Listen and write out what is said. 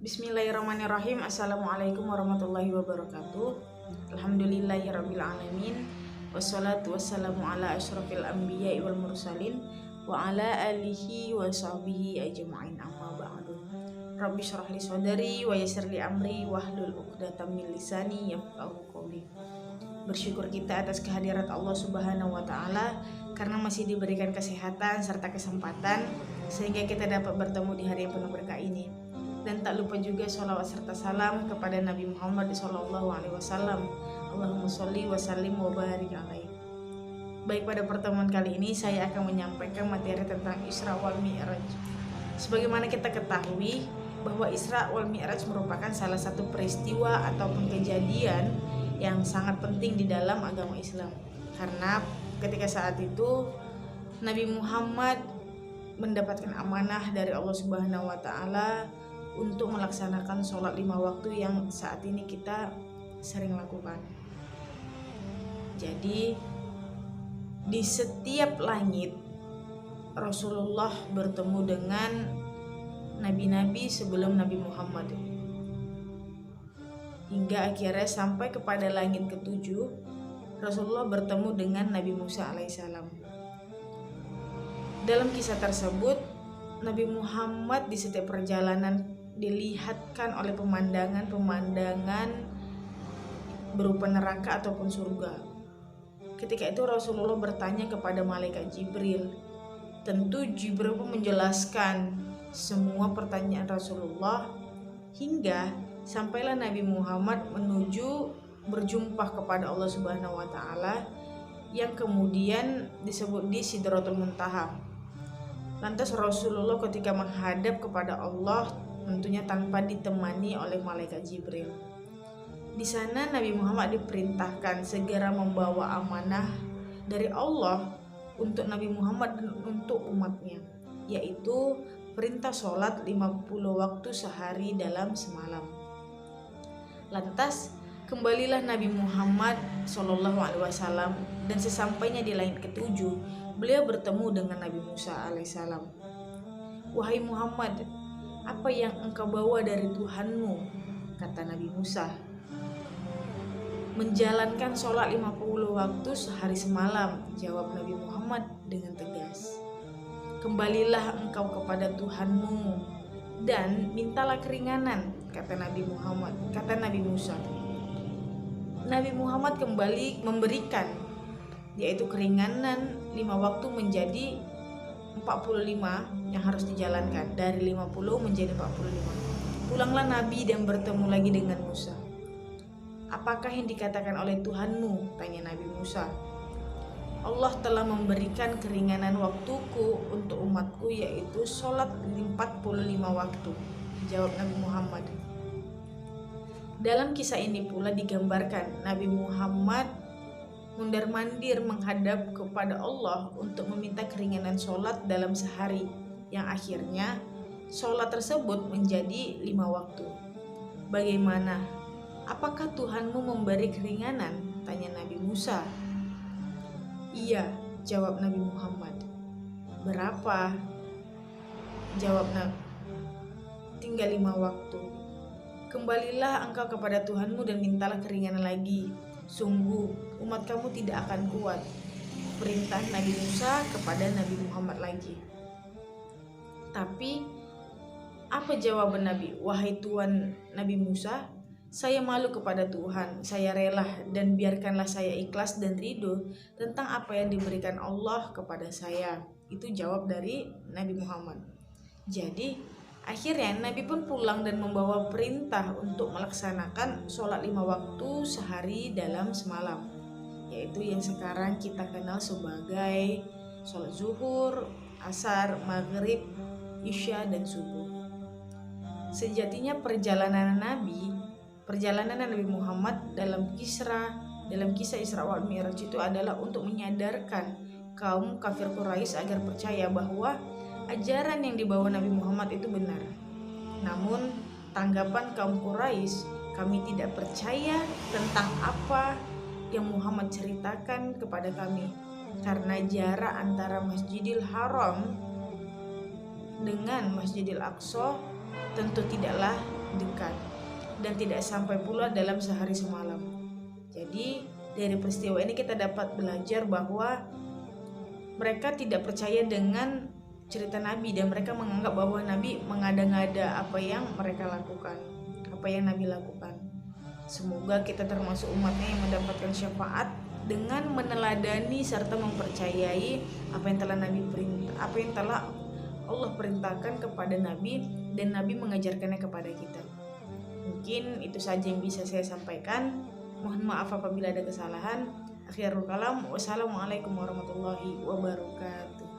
Bismillahirrahmanirrahim. Assalamualaikum warahmatullahi wabarakatuh. Alhamdulillahirabbil alamin. Wassalatu wassalamu ala asyrafil anbiya'i wal mursalin wa ala alihi wa sahbihi ajma'in, amma ba'du. Rabbi syrah li sadri wa yassir li amri wahlul 'uqdatam min lisani yafqahu qawli. Bersyukur kita atas kehadirat Allah Subhanahu wa taala karena masih diberikan kesehatan serta kesempatan sehingga kita dapat bertemu di hari yang penuh berkah ini. Dan tak lupa juga sholawat serta salam kepada Nabi Muhammad SAW. Allahumma sholli wa sallim wa barik alaihi. Baik, pada pertemuan kali ini saya akan menyampaikan materi tentang Isra wal Mi'raj. Sebagaimana kita ketahui bahwa Isra wal Mi'raj merupakan salah satu peristiwa ataupun kejadian yang sangat penting di dalam agama Islam. Karena ketika saat itu Nabi Muhammad mendapatkan amanah dari Allah Subhanahu wa taala untuk melaksanakan sholat 5 waktu yang saat ini kita sering lakukan. Jadi di setiap langit Rasulullah bertemu dengan nabi-nabi sebelum Nabi Muhammad, hingga akhirnya sampai kepada langit ke-7 Rasulullah bertemu dengan Nabi Musa alaihissalam. Dalam kisah tersebut Nabi Muhammad di setiap perjalanan dilihatkan oleh pemandangan berupa neraka ataupun surga. Ketika itu Rasulullah bertanya kepada malaikat Jibril. Tentu Jibril pun menjelaskan semua pertanyaan Rasulullah hingga sampailah Nabi Muhammad menuju berjumpa kepada Allah Subhanahu wa taala yang kemudian disebut di Sidratul Muntaha. Lantas Rasulullah ketika menghadap kepada Allah tentunya tanpa ditemani oleh malaikat Jibril. Di sana Nabi Muhammad diperintahkan segera membawa amanah dari Allah untuk Nabi Muhammad dan untuk umatnya, yaitu perintah sholat 50 waktu sehari dalam semalam. Lantas kembalilah Nabi Muhammad SAW dan sesampainya di langit ke-7 beliau bertemu dengan Nabi Musa alaihissalam. Wahai Muhammad, apa yang engkau bawa dari Tuhanmu? Kata Nabi Musa. Menjalankan sholat 50 waktu sehari semalam, jawab Nabi Muhammad dengan tegas. Kembalilah engkau kepada Tuhanmu dan mintalah keringanan, kata Nabi Muhammad, kata Nabi Musa. Nabi Muhammad kembali memberikan, yaitu keringanan 5 waktu menjadi 45 yang harus dijalankan, dari 50 menjadi 45. Pulanglah Nabi dan bertemu lagi dengan Musa. Apakah yang dikatakan oleh Tuhanmu? Tanya Nabi Musa. Allah telah memberikan keringanan waktuku untuk umatku, yaitu sholat 45 waktu, jawab Nabi Muhammad. Dalam kisah ini pula digambarkan Nabi Muhammad mundar-mandir menghadap kepada Allah untuk meminta keringanan sholat dalam sehari, yang akhirnya sholat tersebut menjadi 5 waktu. Bagaimana? Apakah Tuhanmu memberi keringanan? Tanya Nabi Musa. Iya, jawab Nabi Muhammad. Berapa? Jawab Nabi. Tinggal 5 waktu. Kembalilah engkau kepada Tuhanmu dan mintalah keringanan lagi. Sungguh umat kamu tidak akan kuat. Perintah Nabi Musa kepada Nabi Muhammad lagi. Tapi apa jawaban Nabi? Wahai Tuhan Nabi Musa, saya malu kepada Tuhan, saya rela dan biarkanlah saya ikhlas dan ridho tentang apa yang diberikan Allah kepada saya. Itu jawab dari Nabi Muhammad. Jadi akhirnya Nabi pun pulang dan membawa perintah untuk melaksanakan sholat 5 waktu sehari dalam semalam, yaitu yang sekarang kita kenal sebagai sholat zuhur, asar, maghrib, isya, dan subuh. Sejatinya perjalanan Nabi Muhammad dalam kisah Isra wal Mi'raj itu adalah untuk menyadarkan kaum kafir Quraisy agar percaya bahwa ajaran yang dibawa Nabi Muhammad itu benar. Namun tanggapan kaum Quraisy, kami tidak percaya tentang apa yang Muhammad ceritakan kepada kami, karena jarak antara Masjidil Haram dengan Masjidil Aqsa tentu tidaklah dekat dan tidak sampai pula dalam sehari semalam. Jadi dari peristiwa ini kita dapat belajar bahwa mereka tidak percaya dengan cerita Nabi dan mereka menganggap bahwa Nabi mengada-ngada apa yang mereka lakukan, apa yang Nabi lakukan. Semoga kita termasuk umatnya yang mendapatkan syafaat dengan meneladani serta mempercayai apa yang telah Allah perintahkan kepada Nabi dan Nabi mengajarkannya kepada kita. Mungkin itu saja yang bisa saya sampaikan. Mohon maaf apabila ada kesalahan. Akhirul kalam. Wassalamualaikum warahmatullahi wabarakatuh.